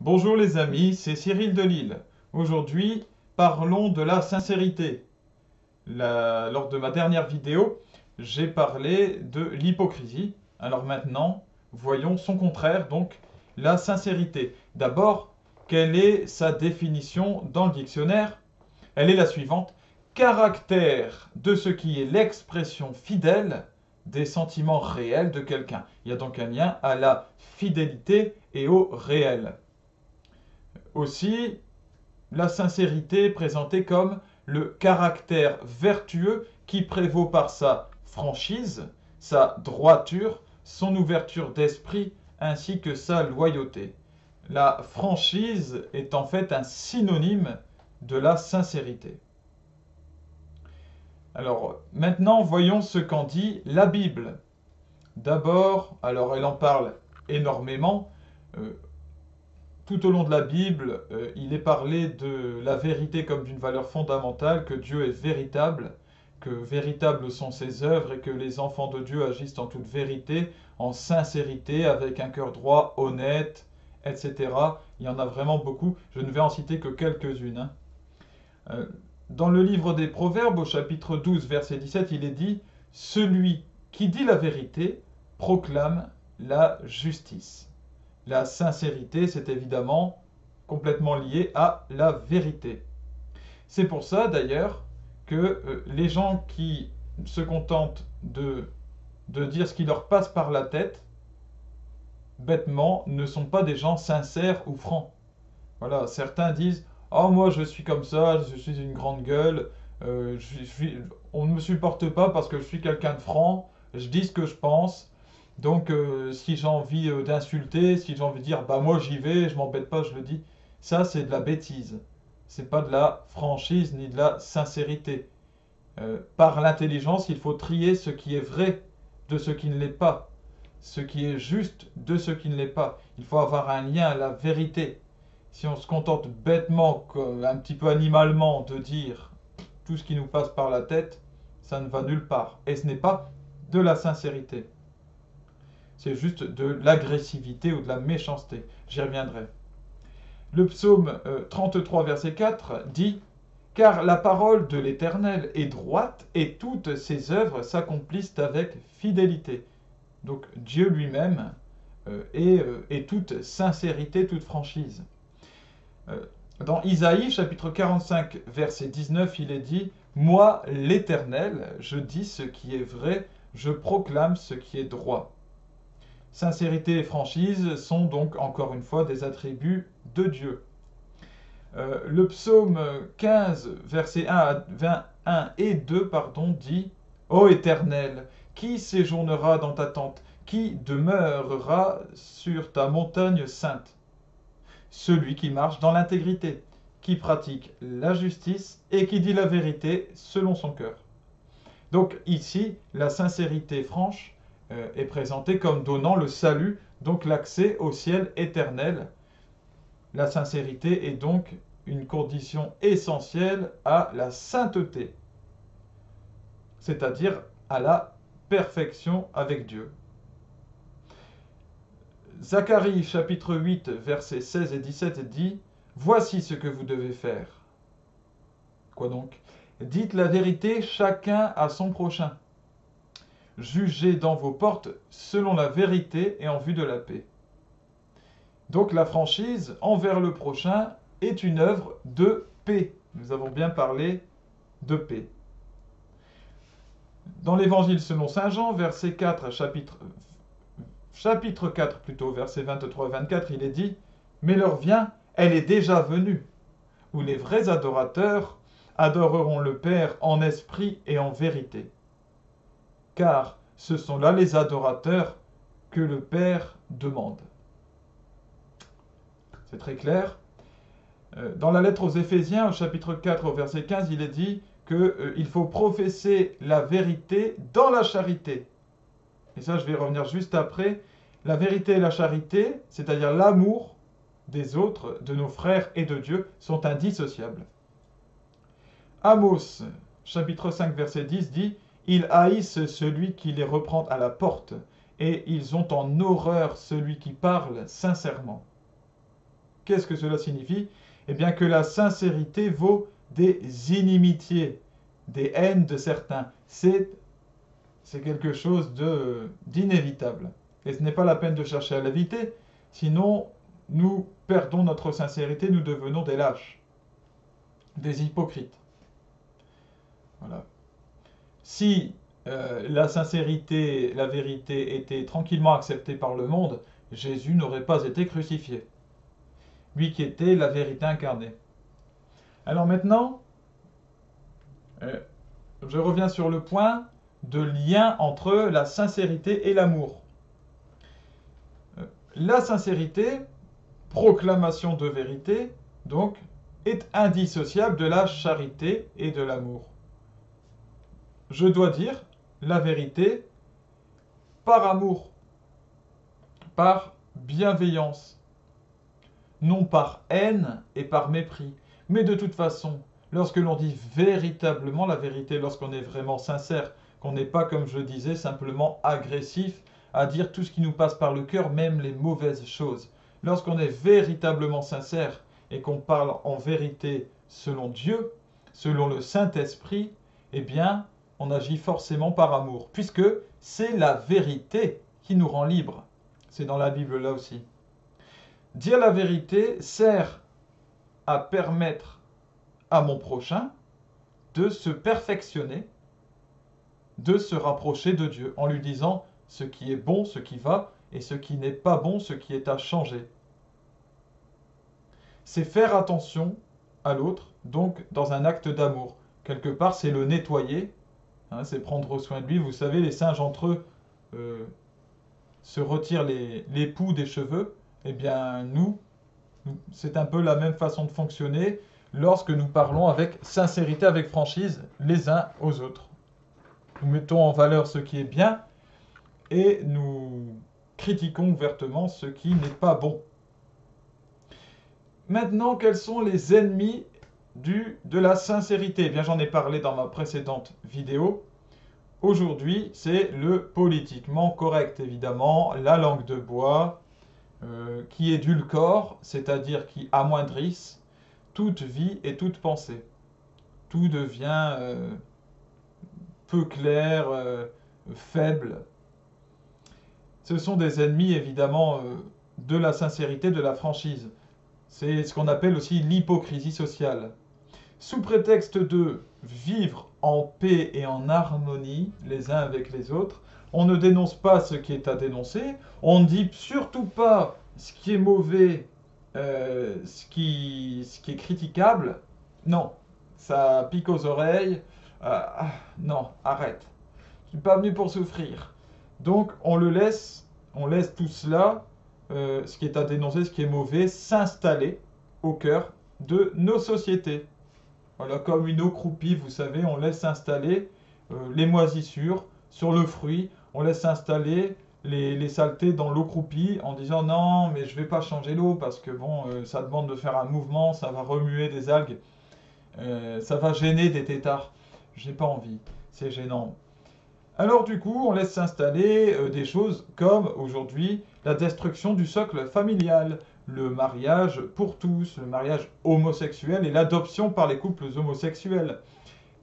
Bonjour les amis, c'est Cyril de Lille. Aujourd'hui, parlons de la sincérité. Lors de ma dernière vidéo, j'ai parlé de l'hypocrisie. Alors maintenant, voyons son contraire, donc la sincérité. D'abord, quelle est sa définition dans le dictionnaire? Elle est la suivante. Caractère de ce qui est l'expression fidèle des sentiments réels de quelqu'un. Il y a donc un lien à la fidélité et au réel. Aussi, la sincérité est présentée comme le caractère vertueux qui prévaut par sa franchise, sa droiture, son ouverture d'esprit ainsi que sa loyauté. La franchise est en fait un synonyme de la sincérité. Alors maintenant, voyons ce qu'en dit la Bible. D'abord, alors elle en parle énormément. Euh, Tout au long de la Bible, il est parlé de la vérité comme d'une valeur fondamentale, que Dieu est véritable, que véritables sont ses œuvres et que les enfants de Dieu agissent en toute vérité, en sincérité, avec un cœur droit, honnête, etc. Il y en a vraiment beaucoup. Je ne vais en citer que quelques-unes, hein. Euh, Dans le livre des Proverbes, au chapitre 12, verset 17, il est dit: Celui qui dit la vérité proclame la justice. La sincérité, c'est évidemment complètement lié à la vérité. C'est pour ça d'ailleurs que les gens qui se contentent de dire ce qui leur passe par la tête, bêtement, ne sont pas des gens sincères ou francs. Voilà, certains disent: Oh, moi je suis comme ça, je suis une grande gueule, on ne me supporte pas parce que je suis quelqu'un de franc, je dis ce que je pense. Donc, si j'ai envie d'insulter, si j'ai envie de dire bah moi j'y vais, je m'embête pas, je le dis, ça c'est de la bêtise. C'est pas de la franchise ni de la sincérité. Par l'intelligence, il faut trier ce qui est vrai de ce qui ne l'est pas, ce qui est juste de ce qui ne l'est pas. Il faut avoir un lien à la vérité. Si on se contente bêtement, un petit peu animalement, de dire tout ce qui nous passe par la tête, ça ne va nulle part. Et ce n'est pas de la sincérité. C'est juste de l'agressivité ou de la méchanceté. J'y reviendrai. Le psaume 33, verset 4 dit: Car la parole de l'Éternel est droite et toutes ses œuvres s'accomplissent avec fidélité. Donc Dieu lui-même est toute sincérité, toute franchise. Euh, Dans Isaïe chapitre 45 verset 19, il est dit: Moi l'Éternel, je dis ce qui est vrai, je proclame ce qui est droit. Sincérité et franchise sont donc encore une fois des attributs de Dieu. Le psaume 15 verset 1 à 21 et 2 pardon, dit: Ô Éternel, qui séjournera dans ta tente, qui demeurera sur ta montagne sainte? Celui qui marche dans l'intégrité, qui pratique la justice et qui dit la vérité selon son cœur. Donc ici, la sincérité franche est présentée comme donnant le salut, donc l'accès au ciel éternel. La sincérité est donc une condition essentielle à la sainteté, c'est-à-dire à la perfection avec Dieu. Zacharie chapitre 8 versets 16 et 17 dit: Voici ce que vous devez faire. Quoi donc? Dites la vérité chacun à son prochain. Jugez dans vos portes selon la vérité et en vue de la paix. Donc la franchise envers le prochain est une œuvre de paix. Nous avons bien parlé de paix. Dans l'évangile selon saint Jean, verset 4, chapitre 4 plutôt, versets 23 et 24, il est dit: Mais l'heure vient, elle est déjà venue, où les vrais adorateurs adoreront le Père en esprit et en vérité. Car ce sont là les adorateurs que le Père demande. C'est très clair. Dans la lettre aux Éphésiens, au chapitre 4, au verset 15, il est dit qu'il faut professer la vérité dans la charité. Et ça, je vais y revenir juste après. La vérité et la charité, c'est-à-dire l'amour des autres, de nos frères et de Dieu, sont indissociables. Amos, chapitre 5, verset 10 dit: Ils haïssent celui qui les reprend à la porte, et ils ont en horreur celui qui parle sincèrement. Qu'est-ce que cela signifie? Eh bien que la sincérité vaut des inimitiés, des haines de certains. C'est quelque chose d'inévitable. Et ce n'est pas la peine de chercher à l'éviter, sinon nous perdons notre sincérité, nous devenons des lâches, des hypocrites. Voilà. Si la sincérité, la vérité était tranquillement acceptée par le monde, Jésus n'aurait pas été crucifié. Lui qui était la vérité incarnée. Alors maintenant, je reviens sur le point de lien entre la sincérité et l'amour. La sincérité, proclamation de vérité, donc, est indissociable de la charité et de l'amour. Je dois dire la vérité par amour, par bienveillance, non par haine et par mépris. Mais de toute façon, lorsque l'on dit véritablement la vérité, lorsqu'on est vraiment sincère, qu'on n'est pas, comme je disais, simplement agressif à dire tout ce qui nous passe par le cœur, même les mauvaises choses. Lorsqu'on est véritablement sincère et qu'on parle en vérité selon Dieu, selon le Saint-Esprit, eh bien, on agit forcément par amour, puisque c'est la vérité qui nous rend libres. C'est dans la Bible là aussi. Dire la vérité sert à permettre à mon prochain de se perfectionner, de se rapprocher de Dieu, en lui disant ce qui est bon, ce qui va, et ce qui n'est pas bon, ce qui est à changer. C'est faire attention à l'autre, donc dans un acte d'amour. Quelque part, c'est le nettoyer, hein, c'est prendre soin de lui. Vous savez, les singes entre eux se retirent les poux des cheveux. Eh bien, nous, c'est un peu la même façon de fonctionner lorsque nous parlons avec sincérité, avec franchise, les uns aux autres. Nous mettons en valeur ce qui est bien et nous critiquons ouvertement ce qui n'est pas bon. Maintenant, quels sont les ennemis de la sincérité? Eh bien, j'en ai parlé dans ma précédente vidéo. Aujourd'hui, c'est le politiquement correct, évidemment, la langue de bois, qui édulcore, c'est-à-dire qui amoindrissent toute vie et toute pensée. Tout devient peu clair, faible. Ce sont des ennemis, évidemment, de la sincérité, de la franchise. C'est ce qu'on appelle aussi l'hypocrisie sociale. Sous prétexte de vivre en paix et en harmonie les uns avec les autres, on ne dénonce pas ce qui est à dénoncer, on ne dit surtout pas ce qui est mauvais, ce qui est critiquable. Non, ça pique aux oreilles. Non, arrête. Je ne suis pas venu pour souffrir. Donc on laisse tout cela, ce qui est à dénoncer, ce qui est mauvais, s'installer au cœur de nos sociétés. Voilà, comme une eau croupie, vous savez, on laisse s'installer les moisissures sur le fruit, on laisse s'installer les saletés dans l'eau croupie en disant non, mais je ne vais pas changer l'eau parce que bon, ça demande de faire un mouvement, ça va remuer des algues, ça va gêner des têtards. J'ai pas envie, c'est gênant. Alors du coup, on laisse s'installer des choses comme aujourd'hui la destruction du socle familial, le mariage pour tous, le mariage homosexuel et l'adoption par les couples homosexuels.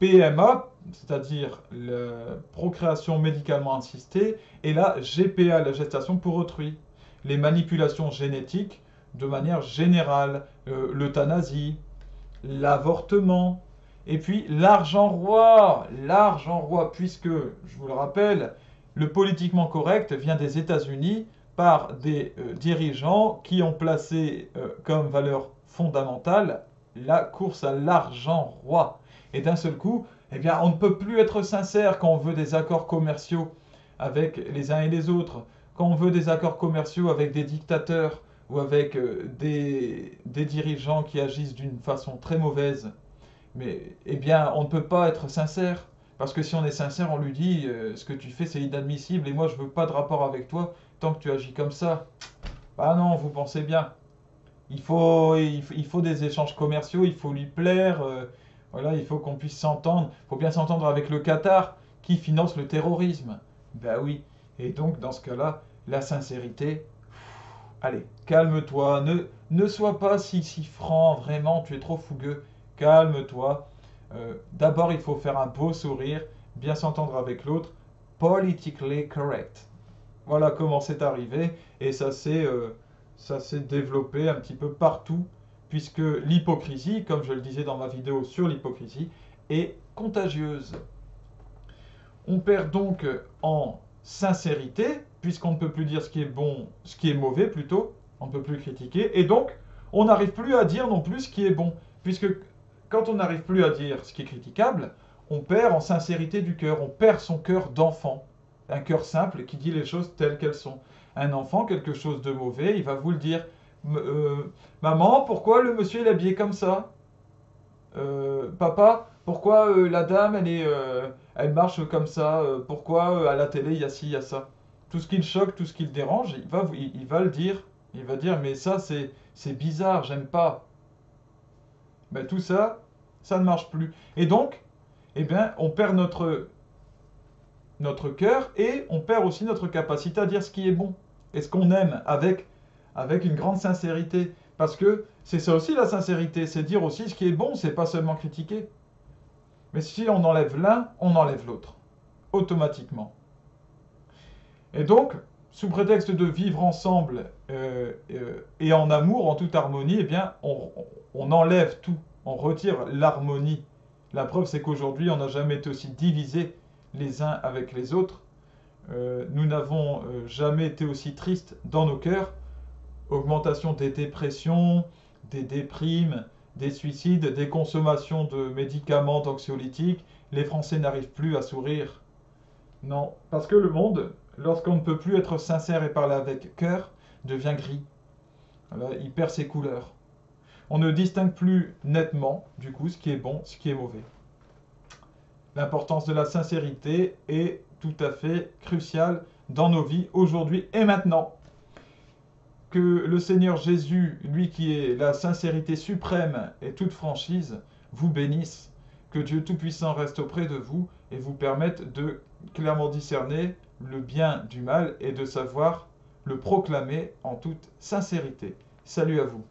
PMA, c'est-à-dire la procréation médicalement assistée, et la GPA, la gestation pour autrui. Les manipulations génétiques de manière générale, l'euthanasie, l'avortement, et puis l'argent roi, puisque, je vous le rappelle, le politiquement correct vient des États-Unis par des dirigeants qui ont placé comme valeur fondamentale la course à l'argent roi. Et d'un seul coup, eh bien, on ne peut plus être sincère quand on veut des accords commerciaux avec les uns et les autres, quand on veut des accords commerciaux avec des dictateurs ou avec des dirigeants qui agissent d'une façon très mauvaise. Mais, eh bien, on ne peut pas être sincère. Parce que si on est sincère, on lui dit ce que tu fais, c'est inadmissible et moi, je veux pas de rapport avec toi tant que tu agis comme ça. Ah non, vous pensez bien. Il faut des échanges commerciaux, il faut lui plaire. Voilà, il faut qu'on puisse s'entendre. Il faut bien s'entendre avec le Qatar qui finance le terrorisme. Ben oui. Et donc, dans ce cas-là, la sincérité, allez, calme-toi, ne sois pas si franc, vraiment, tu es trop fougueux. Calme-toi. D'abord, il faut faire un beau sourire, bien s'entendre avec l'autre, politically correct. Voilà comment c'est arrivé, et ça s'est développé un petit peu partout, puisque l'hypocrisie, comme je le disais dans ma vidéo sur l'hypocrisie, est contagieuse. On perd donc en sincérité, puisqu'on ne peut plus dire ce qui est bon, ce qui est mauvais plutôt, on ne peut plus critiquer, et donc on n'arrive plus à dire non plus ce qui est bon, puisque quand on n'arrive plus à dire ce qui est critiquable, on perd en sincérité du cœur, on perd son cœur d'enfant, un cœur simple qui dit les choses telles qu'elles sont. Un enfant, quelque chose de mauvais, il va vous le dire. Maman, pourquoi le monsieur est habillé comme ça? Papa, pourquoi la dame, elle marche comme ça? Pourquoi à la télé, il y a ci, il y a ça? Tout ce qui le choque, tout ce qui le dérange, il va le dire. Il va dire, mais ça, c'est bizarre, j'aime pas. Ben, tout ça, ça ne marche plus. Et donc, eh bien, on perd notre cœur et on perd aussi notre capacité à dire ce qui est bon et ce qu'on aime avec une grande sincérité. Parce que c'est ça aussi la sincérité, c'est dire aussi ce qui est bon, c'est pas seulement critiquer. Mais si on enlève l'un, on enlève l'autre, automatiquement. Et donc, sous prétexte de vivre ensemble et en amour, en toute harmonie, eh bien, on enlève tout, on retire l'harmonie. La preuve, c'est qu'aujourd'hui, on n'a jamais été aussi divisés les uns avec les autres. Nous n'avons jamais été aussi tristes dans nos cœurs. Augmentation des dépressions, des déprimes, des suicides, des consommations de médicaments d'anxiolytiques. Les Français n'arrivent plus à sourire. Non, parce que le monde, lorsqu'on ne peut plus être sincère et parler avec cœur, devient gris. Alors, il perd ses couleurs. On ne distingue plus nettement, du coup, ce qui est bon, ce qui est mauvais. L'importance de la sincérité est tout à fait cruciale dans nos vies, aujourd'hui et maintenant. Que le Seigneur Jésus, lui qui est la sincérité suprême et toute franchise, vous bénisse. Que Dieu Tout-Puissant reste auprès de vous et vous permette de clairement discerner le bien du mal et de savoir le proclamer en toute sincérité. Salut à vous.